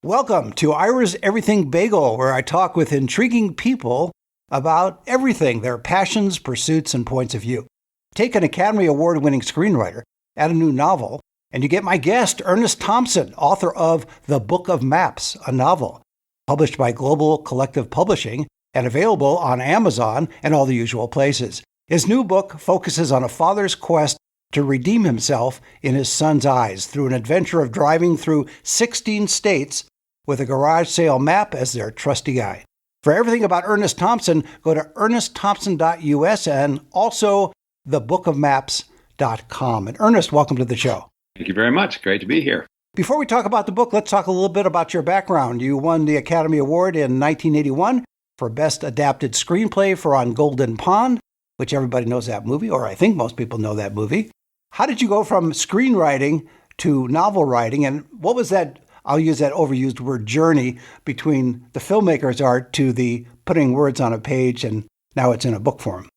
Welcome to Ira's Everything Bagel, where I talk with intriguing people about everything, their passions, pursuits, and points of view. Take an Academy Award-winning screenwriter, add a new novel, and you get my guest, Ernest Thompson, author of The Book of Maps, a novel, published by Global Collective Publishing and available on Amazon and all the usual places. His new book focuses on a father's quest to redeem himself in his son's eyes through an adventure of driving through 16 states with a garage sale map as their trusty guide. For everything about Ernest Thompson, go to ernestthompson.us and also thebookofmaps.com. And Ernest, welcome to the show. Thank you very much. Great to be here. Before we talk about the book, let's talk a little bit about your background. You won the Academy Award in 1981 for Best Adapted Screenplay for On Golden Pond, which everybody knows that movie, or I think most people know that movie. How did you go from screenwriting to novel writing, and what was that, I'll use that overused word, journey between the filmmaker's art to the putting words on a page and now it's in a book form?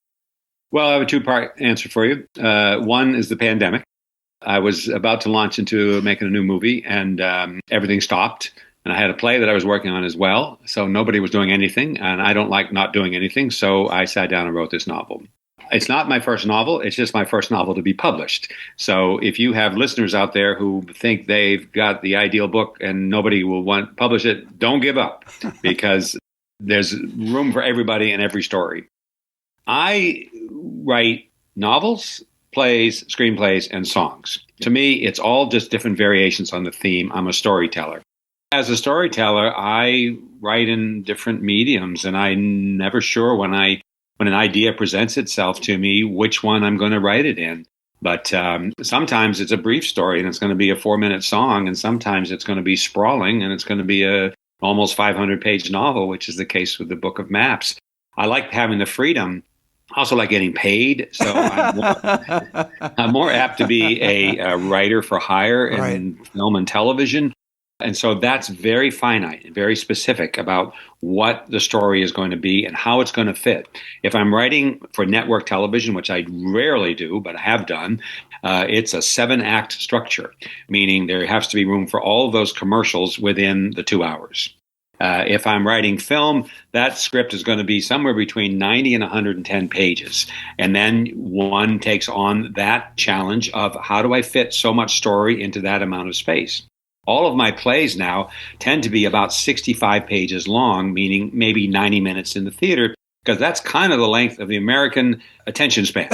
Well, I have a two-part answer for you. One is the pandemic. I was about to launch into making a new movie, and everything stopped. And I had a play that I was working on as well, so nobody was doing anything, and I don't like not doing anything, so I sat down and wrote this novel. It's not my first novel. It's just my first novel to be published. So if you have listeners out there who think they've got the ideal book and nobody will want to publish it, don't give up, because there's room for everybody in every story. I write novels, plays, screenplays, and songs. To me, it's all just different variations on the theme. I'm a storyteller. As a storyteller, I write in different mediums, and I'm never sure when an idea presents itself to me, which one I'm going to write it in. But sometimes it's a brief story and it's going to be a 4-minute song. And sometimes it's going to be sprawling and it's going to be a almost 500-page novel, which is the case with the Book of Maps. I like having the freedom. I also like getting paid. So I'm more apt to be a writer for hire in film and television. And so that's very finite and very specific about what the story is going to be and how it's going to fit. If I'm writing for network television, which I rarely do, but I have done, it's a 7-act structure, meaning there has to be room for all of those commercials within the 2 hours. If I'm writing film, that script is going to be somewhere between 90 and 110 pages. And then one takes on that challenge of how do I fit so much story into that amount of space? All of my plays now tend to be about 65 pages long, meaning maybe 90 minutes in the theater, because that's kind of the length of the American attention span.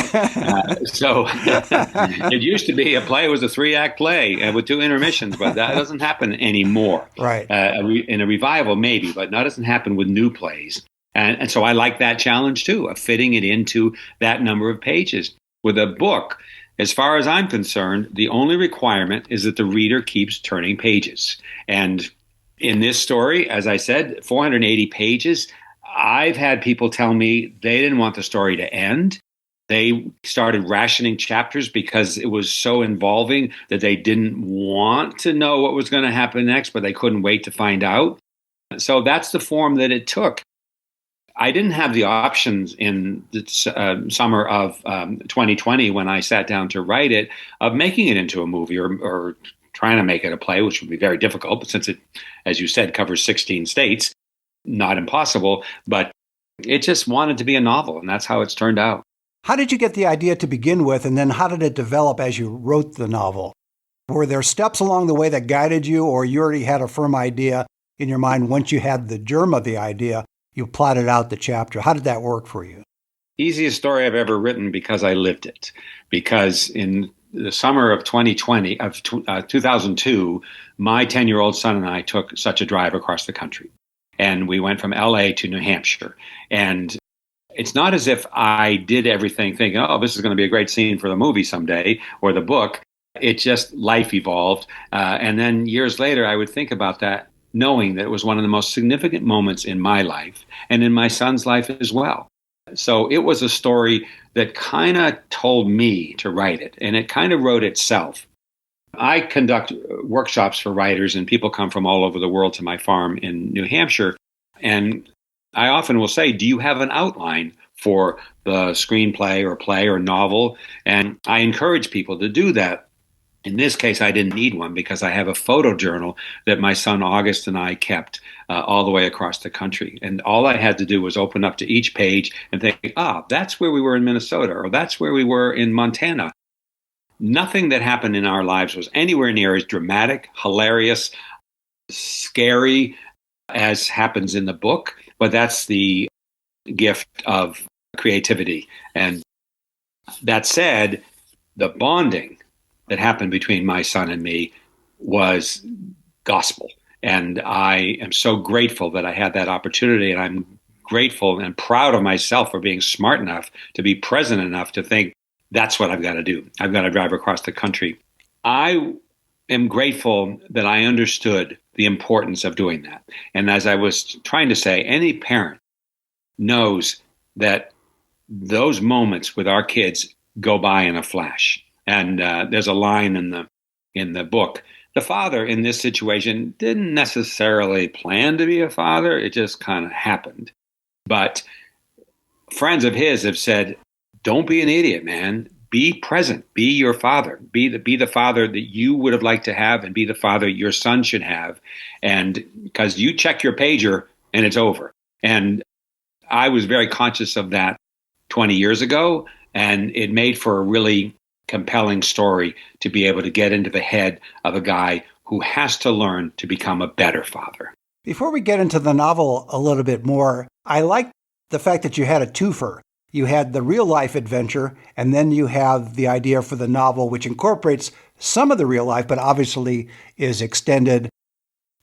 So it used to be a play was a 3-act play with 2 intermissions, but that doesn't happen anymore. Right. In a revival, maybe, but that doesn't happen with new plays. And so I like that challenge, too, of fitting it into that number of pages. With a book, as far as I'm concerned, the only requirement is that the reader keeps turning pages. And in this story, as I said, 480 pages, I've had people tell me they didn't want the story to end. They started rationing chapters because it was so involving that they didn't want to know what was going to happen next, but they couldn't wait to find out. So that's the form that it took. I didn't have the options in the summer of 2020 when I sat down to write it of making it into a movie or trying to make it a play, which would be very difficult. But since it, as you said, covers 16 states, not impossible. But it just wanted to be a novel, and that's how it's turned out. How did you get the idea to begin with, and then how did it develop as you wrote the novel? Were there steps along the way that guided you, or you already had a firm idea in your mind once you had the germ of the idea? You plotted out the chapter. How did that work for you? Easiest story I've ever written because I lived it. Because in the summer of 2002, my 10-year-old son and I took such a drive across the country. And we went from LA to New Hampshire. And it's not as if I did everything thinking, oh, this is going to be a great scene for the movie someday or the book. It just, life evolved. And then years later, I would think about that, knowing that it was one of the most significant moments in my life and in my son's life as well. So it was a story that kind of told me to write it, and it kind of wrote itself. I conduct workshops for writers, and people come from all over the world to my farm in New Hampshire. And I often will say, do you have an outline for the screenplay or play or novel? And I encourage people to do that. In this case, I didn't need one because I have a photo journal that my son August and I kept all the way across the country. And all I had to do was open up to each page and think, that's where we were in Minnesota, or that's where we were in Montana. Nothing that happened in our lives was anywhere near as dramatic, hilarious, scary as happens in the book. But that's the gift of creativity. And that said, the bonding that happened between my son and me was gospel. And I am so grateful that I had that opportunity. And I'm grateful and proud of myself for being smart enough to be present enough to think, that's what I've got to do. I've got to drive across the country. I am grateful that I understood the importance of doing that. And as I was trying to say, any parent knows that those moments with our kids go by in a flash. And there's a line in the book. The father in this situation didn't necessarily plan to be a father. It just kind of happened. But friends of his have said, don't be an idiot, man. Be present. Be your father. Be the father that you would have liked to have, and be the father your son should have. And because you check your pager and it's over. And I was very conscious of that 20 years ago, and it made for a really compelling story to be able to get into the head of a guy who has to learn to become a better father. Before we get into the novel a little bit more, I like the fact that you had a twofer. You had the real life adventure, and then you have the idea for the novel, which incorporates some of the real life, but obviously is extended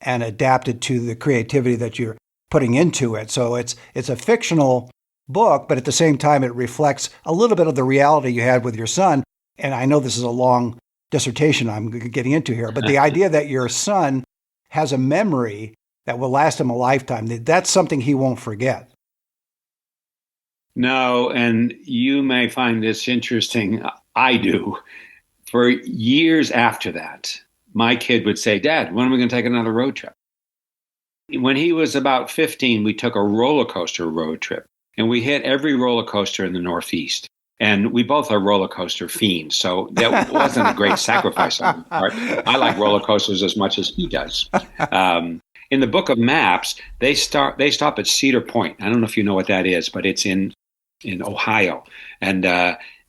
and adapted to the creativity that you're putting into it. So it's a fictional book, but at the same time, it reflects a little bit of the reality you had with your son. And I know this is a long dissertation I'm getting into here, but the idea that your son has a memory that will last him a lifetime, that's something he won't forget. No, and you may find this interesting. I do. For years after that, my kid would say, Dad, when are we going to take another road trip? When he was about 15, we took a roller coaster road trip, and we hit every roller coaster in the Northeast. And we both are roller coaster fiends, so that wasn't a great sacrifice on my part. I like roller coasters as much as he does. In the book of maps, they stop at Cedar Point. I don't know if you know what that is, but it's in Ohio. And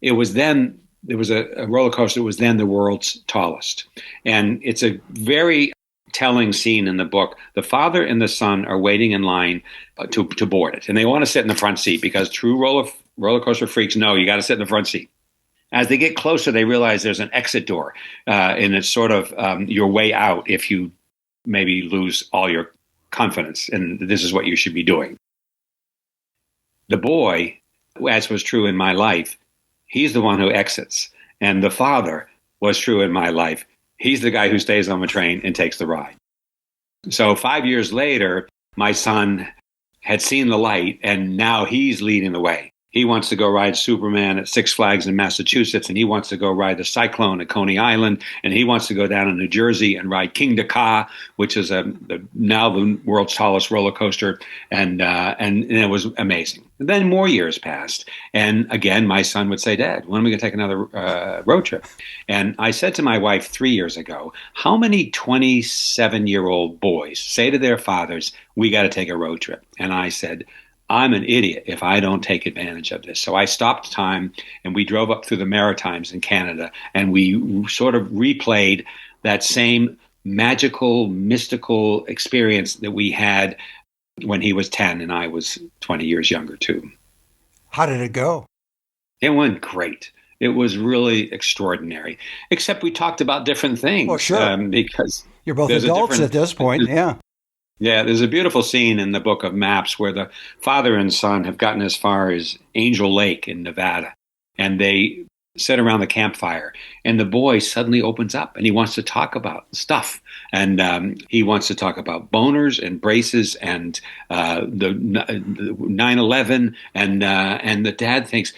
it was then, there was a roller coaster that was then the world's tallest. And it's a very telling scene in the book. The father and the son are waiting in line to board it. And they want to sit in the front seat because true roller coaster freaks know you got to sit in the front seat. As they get closer, they realize there's an exit door. And it's sort of your way out if you maybe lose all your confidence. And this is what you should be doing. The boy, as was true in my life, he's the one who exits. And the father was true in my life. He's the guy who stays on the train and takes the ride. So 5 years later, my son had seen the light, and now he's leading the way. He wants to go ride Superman at Six Flags in Massachusetts, and he wants to go ride the Cyclone at Coney Island, and he wants to go down to New Jersey and ride King Dakar, which is now the world's tallest roller coaster, and it was amazing. And then more years passed, and again, my son would say, Dad, when are we going to take another road trip? And I said to my wife 3 years ago, how many 27-year-old boys say to their fathers, we got to take a road trip? And I said, I'm an idiot if I don't take advantage of this. So I stopped time and we drove up through the Maritimes in Canada, and we sort of replayed that same magical, mystical experience that we had when he was 10 and I was 20 years younger too. How did it go? It went great. It was really extraordinary, except we talked about different things. Well, sure. Because you're both adults at this point, yeah. Yeah, there's a beautiful scene in the book of maps where the father and son have gotten as far as Angel Lake in Nevada, and they sit around the campfire, and the boy suddenly opens up and he wants to talk about stuff. And he wants to talk about boners and braces and the 9/11, and the dad thinks,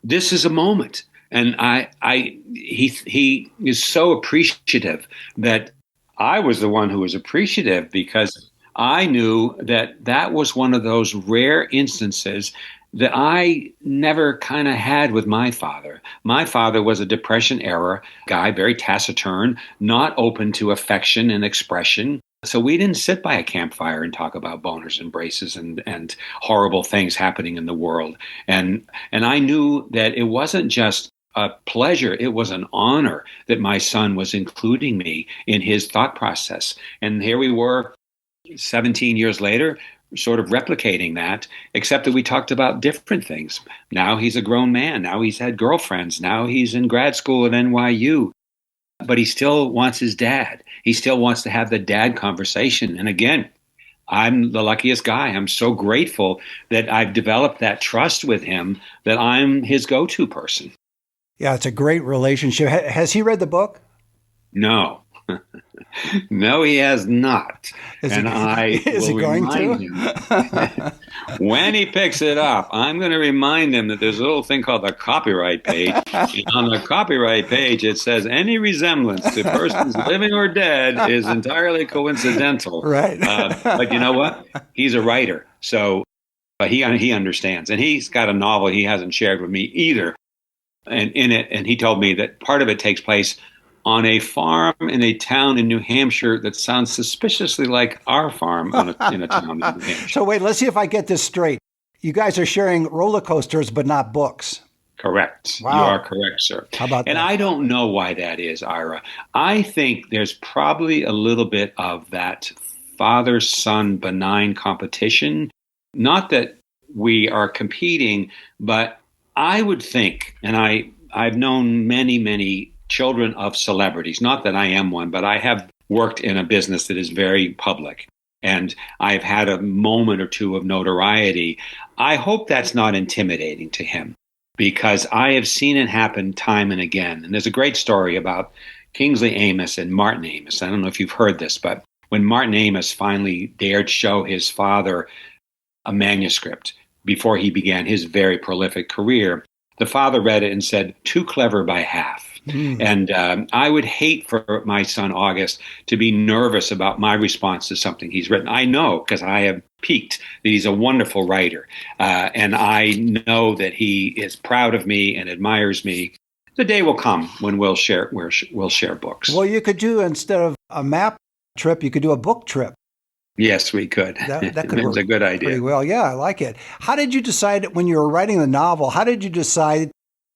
this is a moment. And he is so appreciative that I was the one who was appreciative, because I knew that was one of those rare instances that I never kind of had with my father. My father was a Depression era guy, very taciturn, not open to affection and expression. So we didn't sit by a campfire and talk about boners, embraces, and horrible things happening in the world. And I knew that it wasn't just a pleasure, it was an honor that my son was including me in his thought process. And here we were 17 years later, sort of replicating that, except that we talked about different things. Now he's a grown man. Now he's had girlfriends. Now he's in grad school at NYU. But he still wants his dad. He still wants to have the dad conversation. And again, I'm the luckiest guy. I'm so grateful that I've developed that trust with him that I'm his go-to person. Yeah, it's a great relationship. Has he read the book? No. No, he has not. Is he going to? When he picks it up, I'm going to remind him that there's a little thing called the copyright page. And on the copyright page, it says any resemblance to persons living or dead is entirely coincidental. Right. But you know what? He's a writer, so he understands. And he's got a novel he hasn't shared with me either. And in it, and he told me that part of it takes place on a farm in a town in New Hampshire that sounds suspiciously like our farm in a town in New Hampshire. So wait, let's see if I get this straight. You guys are sharing roller coasters, but not books. Correct. Wow. You are correct, sir. How about and that? I don't know why that is, Ira. I think there's probably a little bit of that father-son benign competition. Not that we are competing, but I would think, and I've known many, many children of celebrities. Not that I am one, but I have worked in a business that is very public, and I've had a moment or two of notoriety. I hope that's not intimidating to him, because I have seen it happen time and again. And there's a great story about Kingsley Amis and Martin Amis. I don't know if you've heard this, but when Martin Amis finally dared show his father a manuscript before he began his very prolific career, the father read it and said, "Too clever by half." And I would hate for my son August to be nervous about my response to something he's written. I know, because I have peaked, that he's a wonderful writer. And I know that he is proud of me and admires me. The day will come when we'll share books. Well, you could do, instead of a map trip, you could do a book trip. Yes, we could. That could work a good idea. pretty well. Yeah, I like it. How did you decide, when you were writing the novel, how did you decide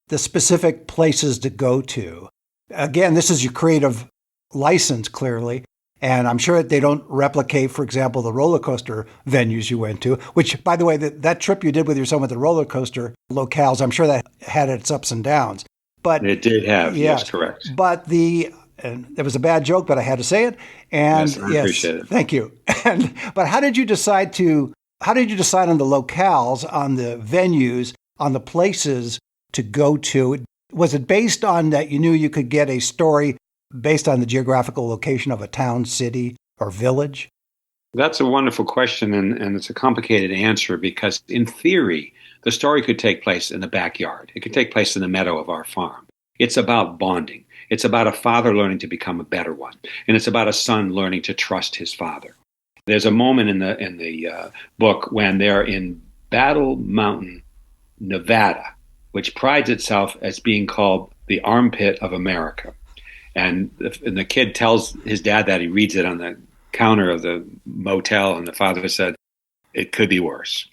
the specific places to go to? Again, this is your creative license, clearly, and I'm sure that they don't replicate, for example, the roller coaster venues you went to, which, by the way, that trip you did with your son with the roller coaster locales, I'm sure that had its ups and downs. But it did have, yes, correct. But and it was a bad joke, but I had to say it. And yes, I appreciate it. Thank you. But how did you decide on the locales, on the venues, on the places to go to? Was it based on that you knew you could get a story based on the geographical location of a town, city, or village? That's a wonderful question, and it's a complicated answer, because in theory, the story could take place in the backyard. It could take place in the meadow of our farm. It's about bonding. It's about a father learning to become a better one, and it's about a son learning to trust his father. There's a moment in the book when they're in Battle Mountain, Nevada, which prides itself as being called the armpit of America. And the kid tells his dad that. He reads it on the counter of the motel, and the father said, "It could be worse."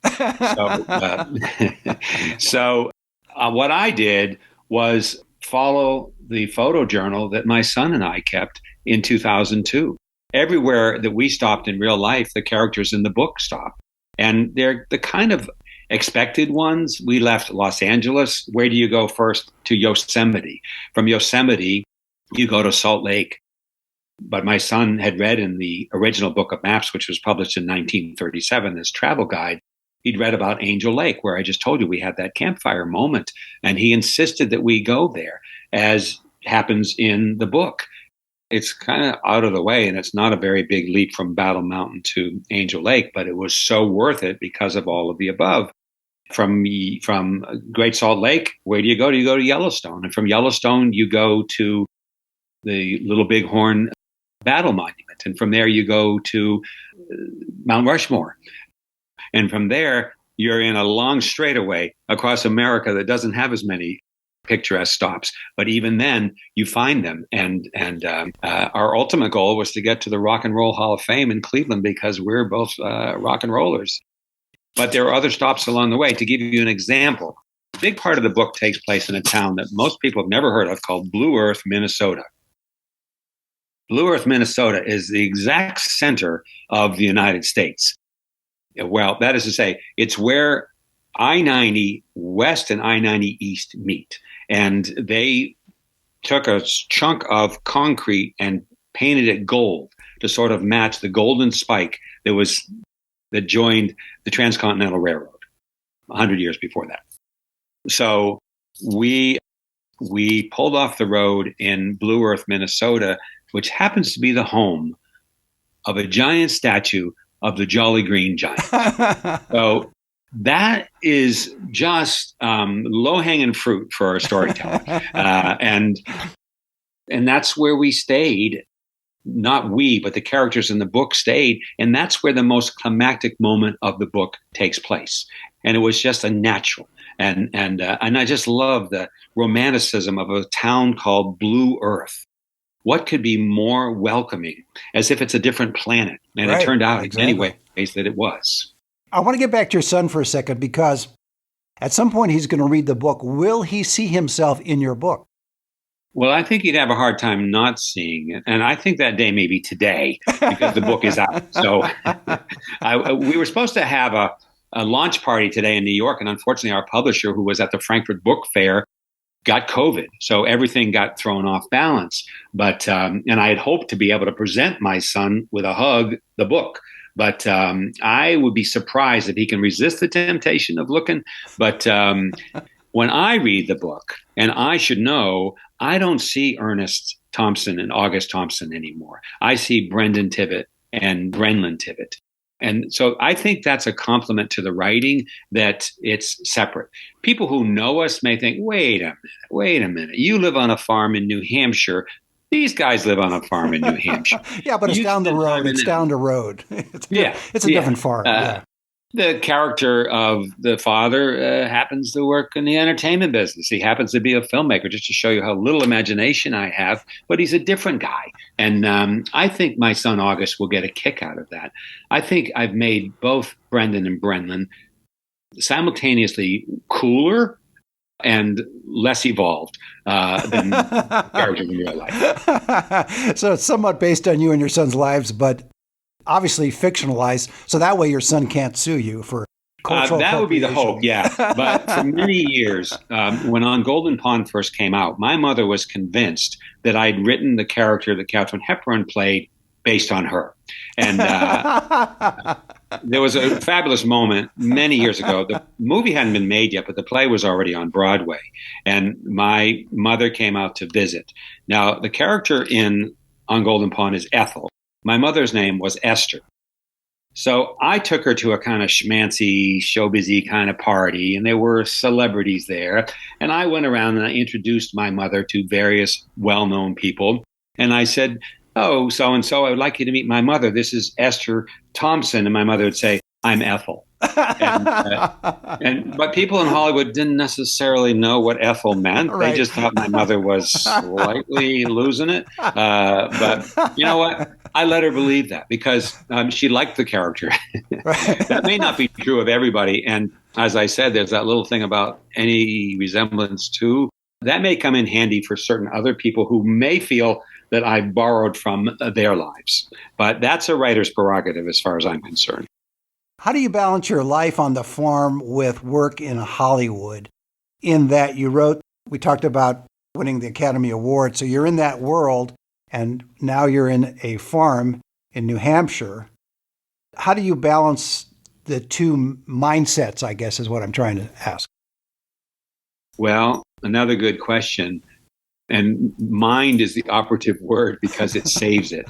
So what I did was follow the photo journal that my son and I kept in 2002. Everywhere that we stopped in real life, the characters in the book stopped. And they're the kind of expected ones. We left Los Angeles. Where do you go first? To Yosemite. From Yosemite, you go to Salt Lake. But my son had read in the original book of maps, which was published in 1937, this travel guide, he'd read about Angel Lake, where I just told you we had that campfire moment. And he insisted that we go there, as happens in the book. It's kind of out of the way, and it's not a very big leap from Battle Mountain to Angel Lake, but it was so worth it because of all of the above. From Great Salt Lake, where do you go? You go to Yellowstone. And from Yellowstone, you go to the Little Bighorn Battle Monument. And from there, you go to Mount Rushmore. And from there, you're in a long straightaway across America that doesn't have as many picturesque stops. But even then, you find them. And our ultimate goal was to get to the Rock and Roll Hall of Fame in Cleveland because we're both rock and rollers. But there are other stops along the way. To give you an example, a big part of the book takes place in a town that most people have never heard of called Blue Earth, Minnesota. Blue Earth, Minnesota is the exact center of the United States. Well, that is to say, it's where I-90 West and I-90 East meet. And they took a chunk of concrete and painted it gold to sort of match the golden spike that joined the Transcontinental Railroad 100 years before that. So we pulled off the road in Blue Earth, Minnesota, which happens to be the home of a giant statue of the Jolly Green Giant. So that is just low-hanging fruit for a storyteller. And that's where we stayed. Not we, but the characters in the book stayed. And that's where the most climactic moment of the book takes place. And it was just a natural. And I just love the romanticism of a town called Blue Earth. What could be more welcoming, as if it's a different planet? And It turned out in many ways that it was. I want to get back to your son for a second, because at some point he's going to read the book. Will he see himself in your book? Well, I think he'd have a hard time not seeing it. And I think that day may be today, because the book is out. So we were supposed to have a launch party today in New York. And unfortunately, our publisher, who was at the Frankfurt Book Fair, got COVID. So everything got thrown off balance. But and I had hoped to be able to present my son with a hug, the book. But I would be surprised if he can resist the temptation of looking. But when I read the book, and I should know, I don't see Ernest Thompson and August Thompson anymore. I see Brendan Tibbett and Brenlin Tibbett. And so I think that's a compliment to the writing, that it's separate. People who know us may think, wait a minute. You live on a farm in New Hampshire. These guys live on a farm in New Hampshire. Yeah, but it's down the road. It's down the road. It's a different farm. The character of the father happens to work in the entertainment business. He happens to be a filmmaker, just to show you how little imagination I have. But he's a different guy. And I think my son August will get a kick out of that. I think I've made both Brendan and Brenlin simultaneously cooler and less evolved than characters in real life. So it's somewhat based on you and your son's lives, but obviously fictionalized. So that way your son can't sue you for cultural that would be the hope, yeah. But for many years, when On Golden Pond first came out, my mother was convinced that I'd written the character that Katharine Hepburn played based on her. And there was a fabulous moment many years ago. The movie hadn't been made yet, but the play was already on Broadway. And my mother came out to visit. Now, the character in On Golden Pond is Ethel. My mother's name was Esther. So I took her to a kind of schmancy, showbizy kind of party, and there were celebrities there. And I went around and I introduced my mother to various well-known people. And I said, oh, so-and-so, I would like you to meet my mother. This is Esther Thompson. And my mother would say, I'm Ethel. But people in Hollywood didn't necessarily know what Ethel meant. Right. They just thought my mother was slightly losing it. But you know what? I let her believe that because she liked the character. That may not be true of everybody. And as I said, there's that little thing about any resemblance to. That may come in handy for certain other people who may feel that I borrowed from their lives. But that's a writer's prerogative as far as I'm concerned. How do you balance your life on the farm with work in Hollywood? In that we talked about winning the Academy Award, so you're in that world, and now you're in a farm in New Hampshire. How do you balance the two mindsets, I guess, is what I'm trying to ask. Well, another good question. And mind is the operative word because it saves it.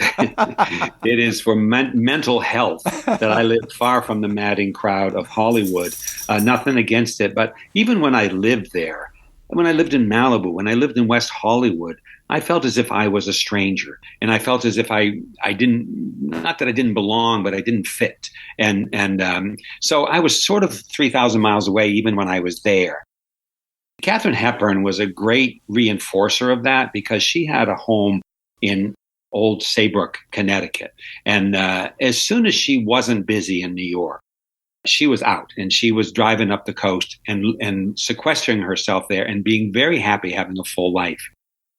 It is for mental health that I live far from the madding crowd of Hollywood. Nothing against it. But even when I lived there, when I lived in Malibu, when I lived in West Hollywood, I felt as if I was a stranger, and I felt as if I didn't, not that I didn't belong, but I didn't fit. So I was sort of 3,000 miles away even when I was there. Katharine Hepburn was a great reinforcer of that because she had a home in Old Saybrook, Connecticut. And as soon as she wasn't busy in New York, she was out and she was driving up the coast and sequestering herself there and being very happy having a full life.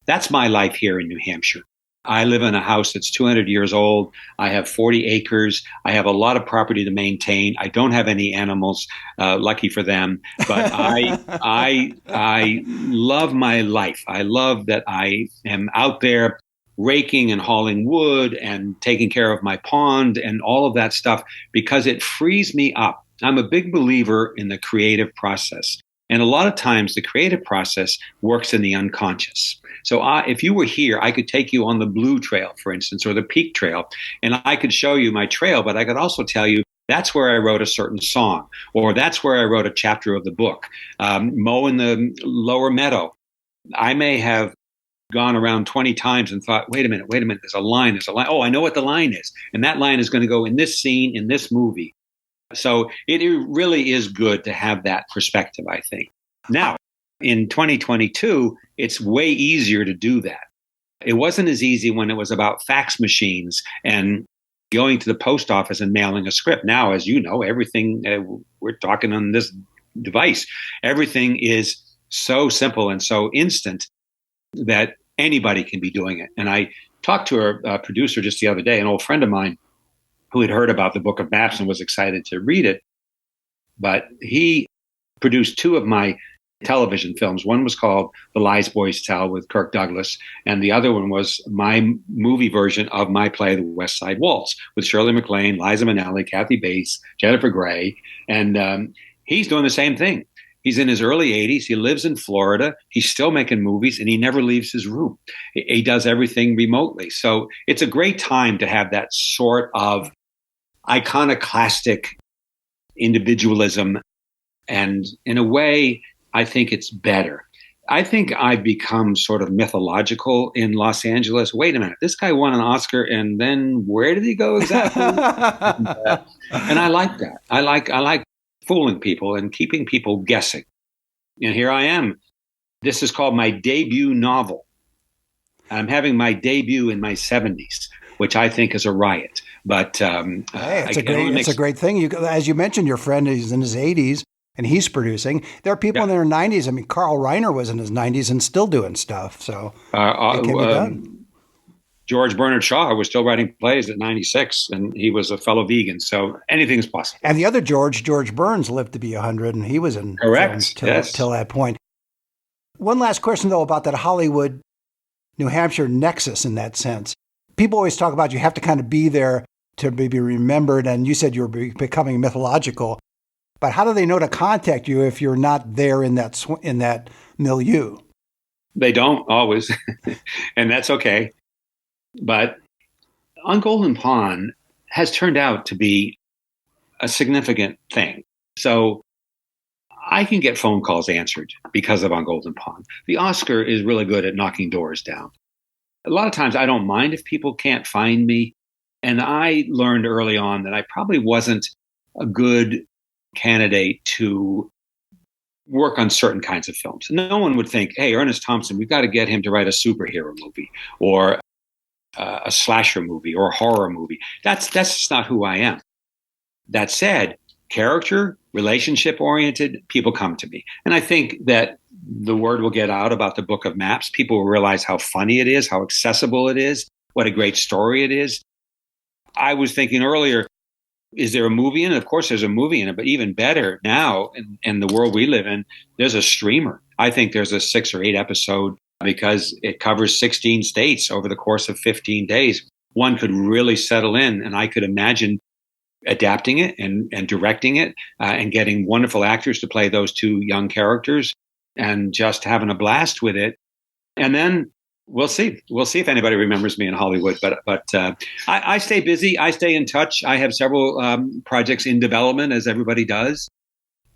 That's my life here in New Hampshire. I live in a house that's 200 years old. I have 40 acres. I have a lot of property to maintain. I don't have any animals, lucky for them. But I love my life. I love that I am out there raking and hauling wood and taking care of my pond and all of that stuff because it frees me up. I'm a big believer in the creative process. And a lot of times the creative process works in the unconscious. So if you were here, I could take you on the Blue Trail, for instance, or the Peak Trail, and I could show you my trail, but I could also tell you that's where I wrote a certain song, or that's where I wrote a chapter of the book. Mow in the Lower Meadow. I may have gone around 20 times and thought, wait a minute, there's a line. Oh, I know what the line is. And that line is going to go in this scene, in this movie. So it really is good to have that perspective, I think. Now, in 2022, it's way easier to do that. It wasn't as easy when it was about fax machines and going to the post office and mailing a script. Now, as you know, everything, we're talking on this device, everything is so simple and so instant that anybody can be doing it. And I talked to a producer just the other day, an old friend of mine, who had heard about the Book of Maps and was excited to read it. But he produced two of my television films. One was called The Lies Boys Tell with Kirk Douglas, and the other one was my movie version of my play, The West Side Waltz, with Shirley MacLaine, Liza Minnelli, Kathy Bates, Jennifer Grey. And he's doing the same thing. He's in his early 80s. He lives in Florida. He's still making movies, and he never leaves his room. He does everything remotely. So it's a great time to have that sort of iconoclastic individualism. And in a way, I think it's better. I think I've become sort of mythological in Los Angeles. Wait a minute, this guy won an Oscar, and then where did he go exactly? and I like that. I like fooling people and keeping people guessing. And here I am. This is called my debut novel. I'm having my debut in my 70s, which I think is a riot. But hey, it's a great thing. As you mentioned, your friend is in his 80s and he's producing. There are people in their 90s. I mean, Carl Reiner was in his 90s and still doing stuff. So it can be done. George Bernard Shaw was still writing plays at 96, and he was a fellow vegan. So anything's possible. And the other George Burns, lived to be 100, and he was in films till that point. One last question, though, about that Hollywood, New Hampshire nexus in that sense. People always talk about you have to kind of be there to be remembered, and you said you were becoming mythological. But how do they know to contact you if you're not there in that milieu? They don't always, and that's okay. But On Golden Pond has turned out to be a significant thing. So I can get phone calls answered because of On Golden Pond. The Oscar is really good at knocking doors down. A lot of times I don't mind if people can't find me. And I learned early on that I probably wasn't a good candidate to work on certain kinds of films. No one would think, hey, Ernest Thompson, we've got to get him to write a superhero movie or a slasher movie or a horror movie. That's just not who I am. That said, character, relationship oriented, people come to me. And I think that the word will get out about the Book of Maps. People will realize how funny it is, how accessible it is, what a great story it is. I was thinking earlier, is there a movie in it? Of course there's a movie in it, but even better now in the world we live in, there's a streamer. I think there's a 6 or 8 episode because it covers 16 states over the course of 15 days. One could really settle in, and I could imagine adapting it and directing it and getting wonderful actors to play those two young characters and just having a blast with it. And then we'll see. We'll see if anybody remembers me in Hollywood. But I stay busy. I stay in touch. I have several projects in development, as everybody does.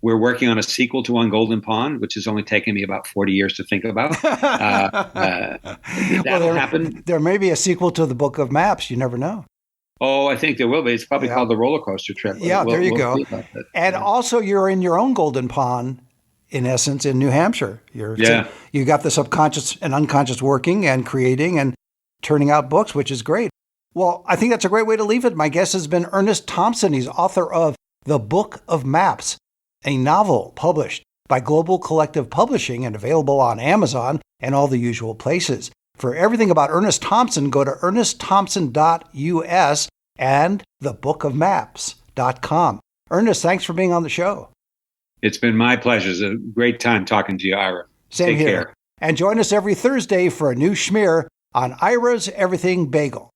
We're working on a sequel to On Golden Pond, which has only taken me about 40 years to think about. That'll happen. There may be a sequel to the Book of Maps. You never know. Oh, I think there will be. It's probably called The Roller Coaster Trip. Yeah, there you go. And also, you're in your own golden pond, in essence, in New Hampshire. You got the subconscious and unconscious working and creating and turning out books, which is great. Well, I think that's a great way to leave it. My guest has been Ernest Thompson. He's author of The Book of Maps, a novel published by Global Collective Publishing and available on Amazon and all the usual places. For everything about Ernest Thompson, go to ernestthompson.us and thebookofmaps.com. Ernest, thanks for being on the show. It's been my pleasure. It's a great time talking to you, Ira. Same here. Take care. And join us every Thursday for a new schmear on Ira's Everything Bagel.